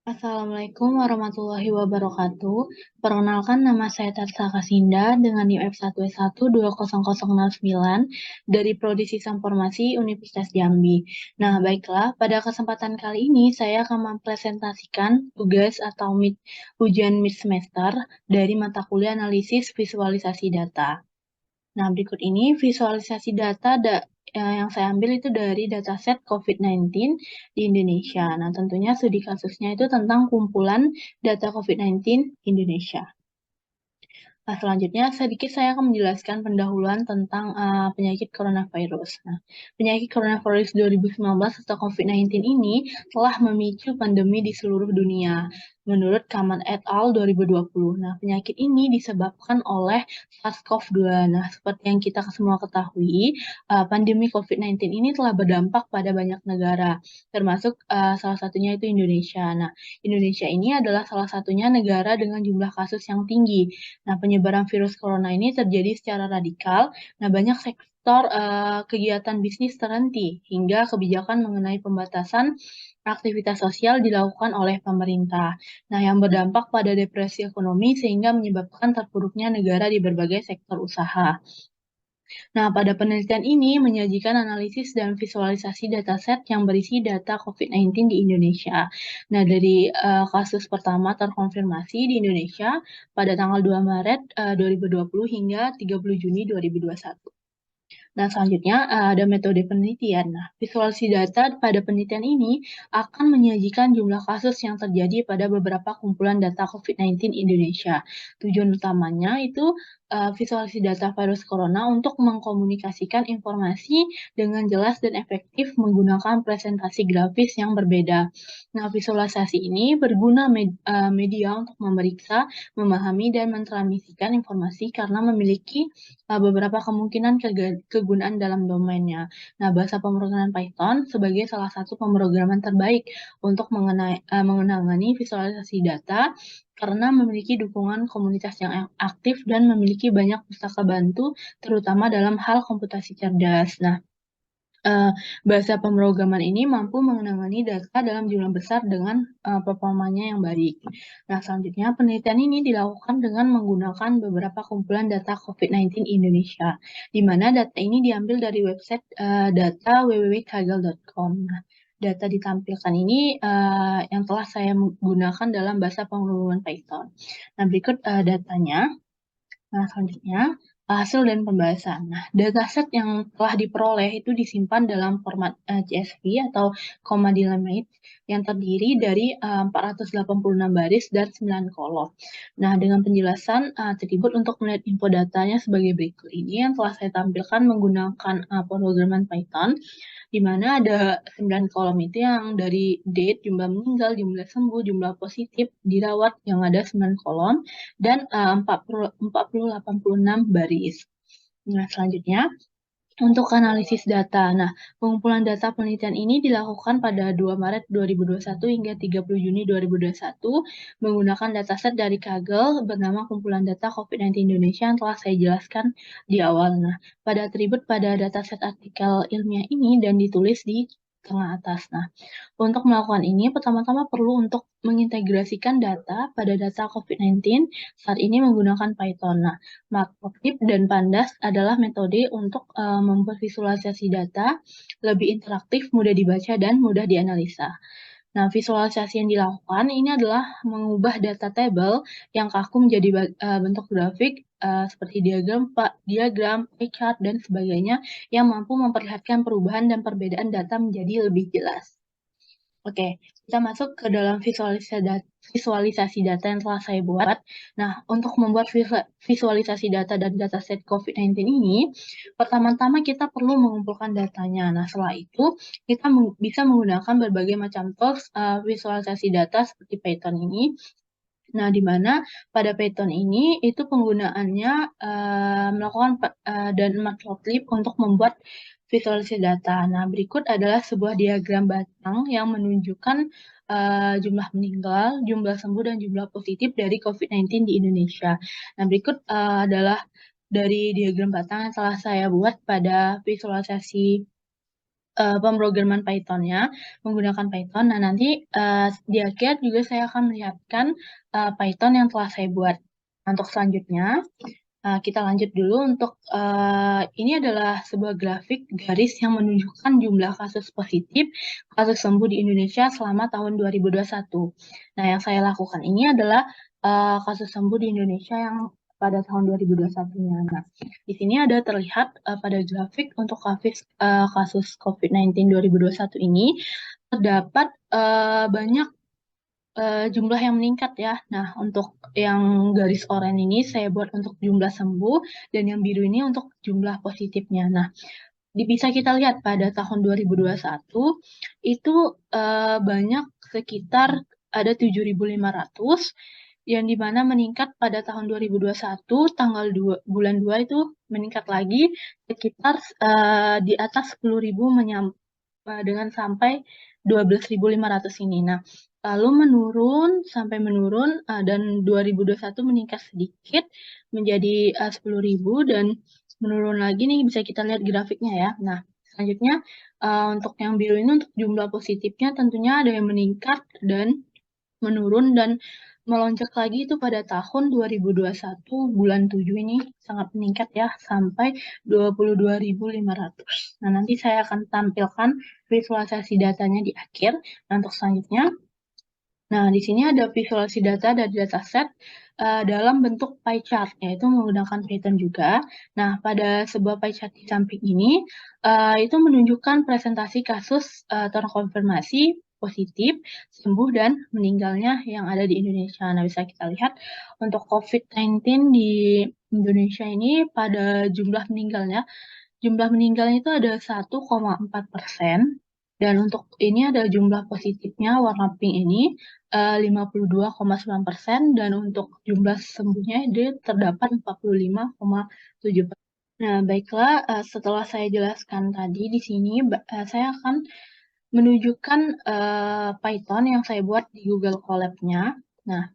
Assalamualaikum warahmatullahi wabarakatuh. Perkenalkan nama saya Tarsa Kasinda dengan UF 1W12009 dari Prodi Sistem Informasi Universitas Jambi. Nah, baiklah, pada kesempatan kali ini saya akan mempresentasikan tugas atau ujian mid semester dari mata kuliah analisis visualisasi data. Nah, berikut ini visualisasi data yang saya ambil itu dari dataset COVID-19 di Indonesia. Nah, tentunya studi kasusnya itu tentang kumpulan data COVID-19 Indonesia. Nah, selanjutnya sedikit saya akan menjelaskan pendahuluan tentang penyakit coronavirus. Nah, penyakit coronavirus 2019 atau COVID-19 ini telah memicu pandemi di seluruh dunia. Menurut Kaman et al. 2020. Nah, penyakit ini disebabkan oleh SARS-CoV-2. Nah, seperti yang kita semua ketahui, pandemi COVID-19 ini telah berdampak pada banyak negara, termasuk salah satunya itu Indonesia. Nah, Indonesia ini adalah salah satunya negara dengan jumlah kasus yang tinggi. Nah, penyebaran virus corona ini terjadi secara radikal. Nah, banyak sektor kegiatan bisnis terhenti hingga kebijakan mengenai pembatasan aktivitas sosial dilakukan oleh pemerintah. Nah, yang berdampak pada depresi ekonomi sehingga menyebabkan terpuruknya negara di berbagai sektor usaha. Nah, pada penelitian ini menyajikan analisis dan visualisasi dataset yang berisi data COVID-19 di Indonesia. Nah, dari kasus pertama terkonfirmasi di Indonesia pada tanggal 2 Maret 2020 hingga 30 Juni 2021. Nah, selanjutnya ada metode penelitian. Nah, visualisasi data pada penelitian ini akan menyajikan jumlah kasus yang terjadi pada beberapa kumpulan data COVID-19 Indonesia. Tujuan utamanya itu visualisasi data virus corona untuk mengkomunikasikan informasi dengan jelas dan efektif menggunakan presentasi grafis yang berbeda. Nah, visualisasi ini berguna media untuk memeriksa, memahami, dan mentransmisikan informasi karena memiliki beberapa kemungkinan kegunaan dalam domainnya. Nah, bahasa pemrograman Python sebagai salah satu pemrograman terbaik untuk mengenangani visualisasi data karena memiliki dukungan komunitas yang aktif dan memiliki banyak pustaka bantu, terutama dalam hal komputasi cerdas. Nah, bahasa pemrograman ini mampu mengenangani data dalam jumlah besar dengan performanya yang baik. Nah, selanjutnya penelitian ini dilakukan dengan menggunakan beberapa kumpulan data COVID-19 Indonesia, di mana data ini diambil dari website data www.kaggle.com. Nah, data ditampilkan ini yang telah saya gunakan dalam bahasa pemrograman Python. Nah, berikut datanya. Nah, selanjutnya hasil dan pembahasan. Nah, dataset yang telah diperoleh itu disimpan dalam format CSV atau comma delimited yang terdiri dari 486 baris dan 9 kolom. Nah, dengan penjelasan atribut untuk melihat info datanya sebagai berikut ini yang telah saya tampilkan menggunakan pemrograman Python, di mana ada 9 kolom itu yang dari date, jumlah meninggal, jumlah sembuh, jumlah positif, dirawat yang ada 9 kolom, dan 86 baris. Nah, selanjutnya untuk analisis data. Nah, pengumpulan data penelitian ini dilakukan pada 2 Maret 2021 hingga 30 Juni 2021 menggunakan dataset dari Kaggle bernama kumpulan data COVID-19 Indonesia yang telah saya jelaskan di awal. Nah, pada atribut pada dataset artikel ilmiah ini dan ditulis di tengah atas. Nah, untuk melakukan ini, pertama-tama perlu untuk mengintegrasikan data pada data COVID-19 saat ini menggunakan Python. Nah, Matplotlib dan Pandas adalah metode untuk membuat visualisasi data lebih interaktif, mudah dibaca, dan mudah dianalisa. Nah, visualisasi yang dilakukan ini adalah mengubah data table yang kaku menjadi bentuk grafik seperti diagram, pie chart, dan sebagainya yang mampu memperlihatkan perubahan dan perbedaan data menjadi lebih jelas. Oke, kita masuk ke dalam visualisasi data yang telah saya buat. Nah, untuk membuat visualisasi data dan dataset COVID-19 ini, pertama-tama kita perlu mengumpulkan datanya. Nah, setelah itu kita bisa menggunakan berbagai macam tools visualisasi data seperti Python ini. Nah, di mana pada Python ini itu penggunaannya melakukan dan matplotlib untuk membuat visualisasi data. Nah, berikut adalah sebuah diagram batang yang menunjukkan jumlah meninggal, jumlah sembuh, dan jumlah positif dari COVID-19 di Indonesia. Nah, berikut adalah dari diagram batang yang telah saya buat pada visualisasi pemrograman Python-nya menggunakan Python. Nah, nanti di akhir juga saya akan melihatkan Python yang telah saya buat. Untuk selanjutnya, kita lanjut dulu untuk ini adalah sebuah grafik garis yang menunjukkan jumlah kasus positif, kasus sembuh di Indonesia selama tahun 2021. Nah, yang saya lakukan ini adalah kasus sembuh di Indonesia yang pada tahun 2021-nya. Nah, di sini ada terlihat pada grafik untuk kasus COVID-19 2021 ini terdapat banyak jumlah yang meningkat ya. Nah, untuk yang garis oranye ini saya buat untuk jumlah sembuh dan yang biru ini untuk jumlah positifnya. Nah, bisa kita lihat pada tahun 2021 itu banyak sekitar ada 7.500 yang dimana meningkat pada tahun 2021 tanggal 2, bulan 2 itu meningkat lagi sekitar di atas 10.000 dengan sampai 12.500 ini. Nah, lalu menurun dan 2021 meningkat sedikit menjadi 10.000 dan menurun lagi nih bisa kita lihat grafiknya ya. Nah, selanjutnya untuk yang biru ini untuk jumlah positifnya tentunya ada yang meningkat dan menurun dan melonjak lagi itu pada tahun 2021 bulan 7 ini sangat meningkat ya sampai 22.500. Nah, nanti saya akan tampilkan visualisasi datanya di akhir. Nah, untuk selanjutnya, nah di sini ada visualisasi data dari dataset dalam bentuk pie chart, yaitu menggunakan Python juga. Nah, pada sebuah pie chart di samping ini, itu menunjukkan presentasi kasus terkonfirmasi positif, sembuh, dan meninggalnya yang ada di Indonesia. Nah, bisa kita lihat untuk COVID-19 di Indonesia ini pada jumlah meninggalnya itu ada 1,4%, dan untuk ini ada jumlah positifnya warna pink ini 52,9%, dan untuk jumlah sembuhnya itu terdapat 45,7%. Nah, baiklah, setelah saya jelaskan tadi di sini, saya akan menunjukkan Python yang saya buat di Google Colab-nya. Nah,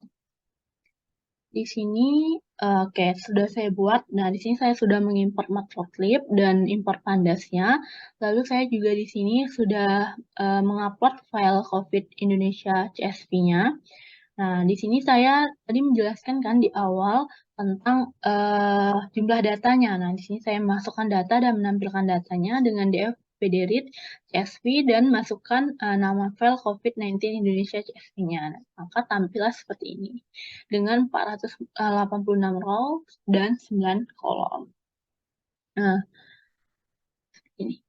di sini, oke, sudah saya buat. Nah, di sini saya sudah mengimport Matplotlib dan import Pandas-nya. Lalu saya juga di sini sudah mengupload file COVID Indonesia CSV-nya. Nah, di sini saya tadi menjelaskan kan di awal tentang jumlah datanya. Nah, di sini saya masukkan data dan menampilkan datanya dengan df-pdread CSV dan masukkan nama file COVID-19 Indonesia CSV-nya. Nah, maka tampillah seperti ini dengan 486 row dan 9 kolom. Nah, ini.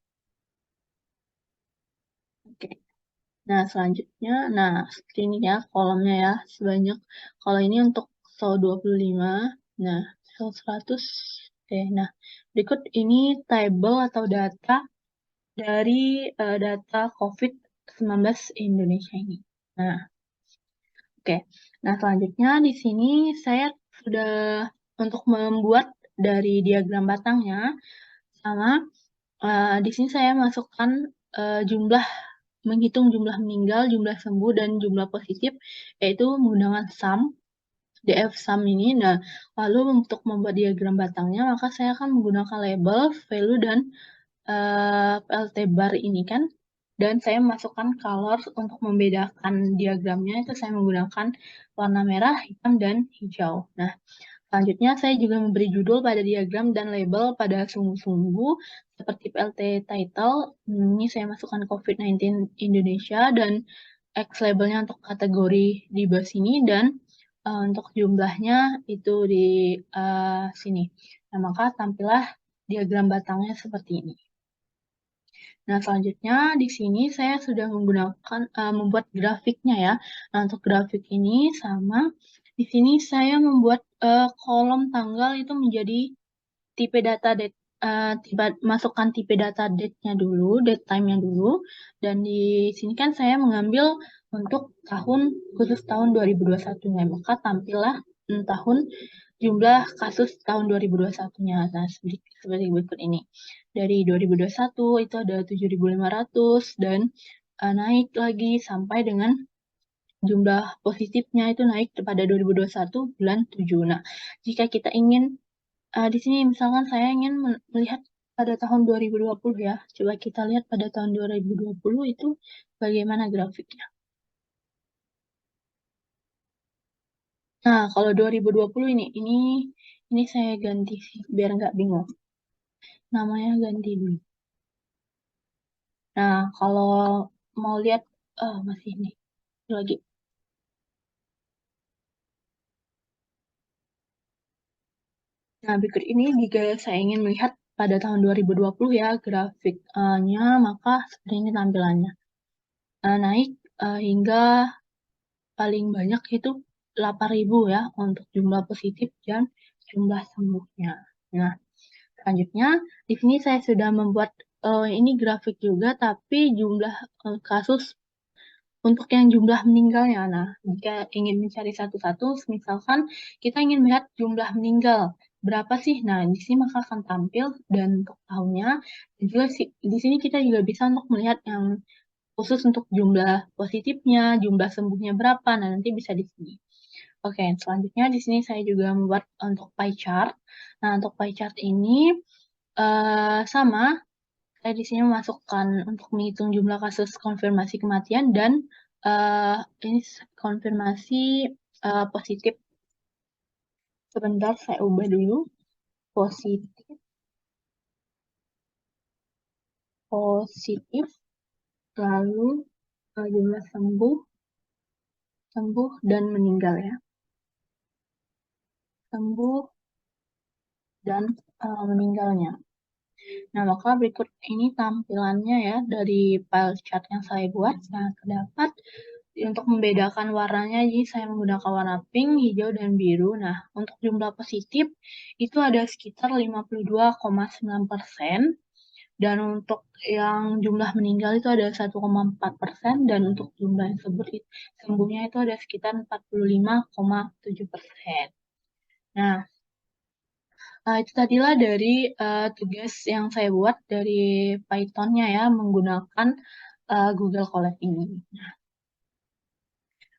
Oke. Nah, selanjutnya, nah, seperti ini ya kolomnya ya, sebanyak. Kalau ini untuk SO 25, nah, SO 100. Oke, nah, berikut ini table atau data dari data COVID-19 Indonesia ini. Nah, oke. Nah, selanjutnya di sini saya sudah untuk membuat dari diagram batangnya, sama di sini saya masukkan menghitung jumlah meninggal, jumlah sembuh, dan jumlah positif, yaitu menggunakan sum, df sum ini. Nah, lalu untuk membuat diagram batangnya, maka saya akan menggunakan label, value, dan plt bar ini kan. Dan saya masukkan color untuk membedakan diagramnya, itu saya menggunakan warna merah, hitam, dan hijau. Nah, selanjutnya, saya juga memberi judul pada diagram dan label pada sumbu-sumbu seperti PLT title. Ini saya masukkan COVID-19 Indonesia dan X labelnya untuk kategori di bawah sini dan untuk jumlahnya itu di sini. Nah, maka tampillah diagram batangnya seperti ini. Nah, selanjutnya di sini saya sudah menggunakan membuat grafiknya ya. Nah, untuk grafik ini sama. Di sini saya membuat kolom tanggal itu menjadi tipe data date, masukkan tipe data date-nya dulu, date time-nya dulu. Dan di sini kan saya mengambil untuk khusus tahun 2021-nya. Maka tampillah tahun jumlah kasus tahun 2021-nya. Nah, seperti berikut ini. Dari 2021 itu ada 7.500 dan naik lagi sampai dengan jumlah positifnya itu naik pada 2021 bulan 7. Nah, jika kita ingin di sini misalkan saya ingin melihat pada tahun 2020 ya. Coba kita lihat pada tahun 2020 itu bagaimana grafiknya. Nah, kalau 2020 ini saya ganti sih, biar nggak bingung. Namanya ganti dulu. Nah, kalau mau lihat, masih ini lagi. Nah, berikut ini jika saya ingin melihat pada tahun 2020 ya grafiknya, maka seperti ini tampilannya. Naik hingga paling banyak itu 8.000 ya untuk jumlah positif dan jumlah sembuhnya. Nah, selanjutnya di sini saya sudah membuat ini grafik juga, tapi jumlah kasus untuk yang jumlah meninggalnya. Nah, jika ingin mencari satu-satu, misalkan kita ingin melihat jumlah meninggal berapa sih? Nah, di sini maka akan tampil dan untuk tahunnya. Dan juga di sini kita juga bisa untuk melihat yang khusus untuk jumlah positifnya, jumlah sembuhnya berapa. Nah, nanti bisa di sini. Oke, selanjutnya di sini saya juga membuat untuk pie chart. Nah, untuk pie chart ini sama, saya di sini memasukkan untuk menghitung jumlah kasus konfirmasi kematian dan ini konfirmasi positif. Sebentar, saya ubah dulu. Positif, positif, lalu jumlah sembuh, sembuh dan meninggal ya. Sembuh dan meninggalnya. Nah, maka berikut ini tampilannya ya dari file chart yang saya buat. Nah, terdapat untuk membedakan warnanya, jadi saya menggunakan warna pink, hijau, dan biru. Nah, untuk jumlah positif itu ada sekitar 52,9%, dan untuk yang jumlah meninggal itu ada 1,4%, dan untuk jumlah yang sembuhnya itu ada sekitar 45,7%. Nah, itu tadilah dari tugas yang saya buat dari Python-nya ya, menggunakan Google Colab ini.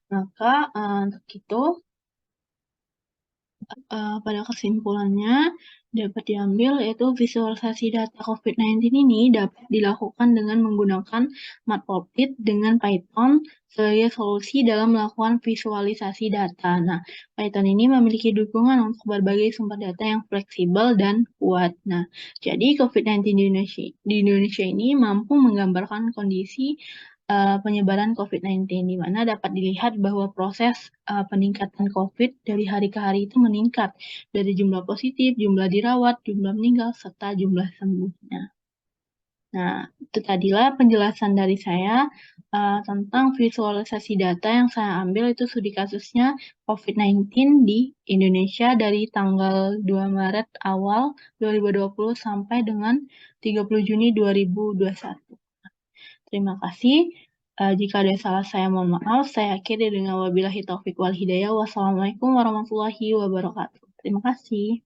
Maka untuk itu, pada kesimpulannya dapat diambil yaitu visualisasi data COVID-19 ini dapat dilakukan dengan menggunakan Matplotlib dengan Python sebagai solusi dalam melakukan visualisasi data. Nah, Python ini memiliki dukungan untuk berbagai sumber data yang fleksibel dan kuat. Nah, jadi COVID-19 di Indonesia ini mampu menggambarkan kondisi penyebaran COVID-19, di mana dapat dilihat bahwa proses peningkatan COVID dari hari ke hari itu meningkat dari jumlah positif, jumlah dirawat, jumlah meninggal, serta jumlah sembuhnya. Nah, itu tadilah penjelasan dari saya tentang visualisasi data yang saya ambil itu studi kasusnya COVID-19 di Indonesia dari tanggal 2 Maret awal 2020 sampai dengan 30 Juni 2021. Terima kasih. Jika ada salah saya mohon maaf. Saya akhiri dengan wabillahi taufik wal hidayah. Wassalamualaikum warahmatullahi wabarakatuh. Terima kasih.